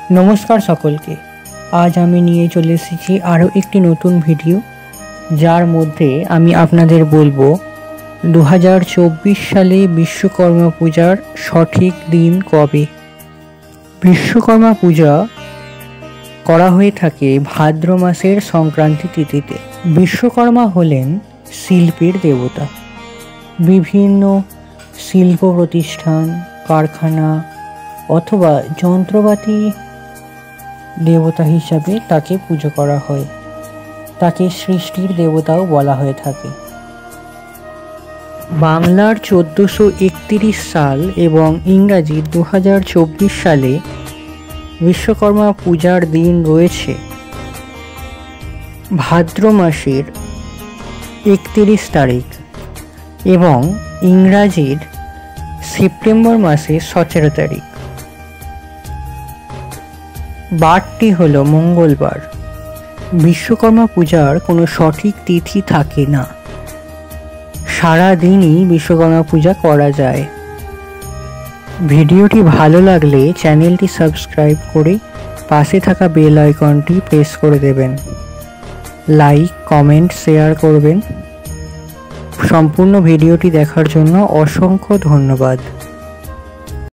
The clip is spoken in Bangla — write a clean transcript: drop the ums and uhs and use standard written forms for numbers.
নমস্কার সকলকে। আজ আমি নিয়ে চলে এসেছি আরও একটি নতুন ভিডিও, যার মধ্যে আমি আপনাদের বলবো 2024 সালে বিশ্বকর্মা পূজার সঠিক দিন কবে। বিশ্বকর্মা পূজা করা হয়ে থাকে ভাদ্র মাসের সংক্রান্তি তিথিতে। বিশ্বকর্মা হলেন শিল্পের দেবতা। বিভিন্ন শিল্প প্রতিষ্ঠান, কারখানা অথবা যন্ত্রপাতি দেবতা হিসাবে তাকে পুজো করা হয়। তাকে সৃষ্টির দেবতাও বলা হয়ে থাকে। বাংলার 1431 সাল এবং ইংরাজি 2024 সালে বিশ্বকর্মা পূজার দিন রয়েছে ভাদ্র মাসের 31 তারিখ এবং ইংরাজির সেপ্টেম্বর মাসের 17 তারিখ। বারটি হল মঙ্গলবার। বিশ্বকর্মা পূজার কোনো সঠিক তিথি থাকে না, সারা দিনই বিশ্বকর্মা পূজা করা যায়। ভিডিওটি ভালো লাগলে চ্যানেলটি সাবস্ক্রাইব করে পাশে থাকা বেল আইকনটি প্রেস করে দেবেন। লাইক, কমেন্ট, শেয়ার করবেন। সম্পূর্ণ ভিডিওটি দেখার জন্য অসংখ্য ধন্যবাদ।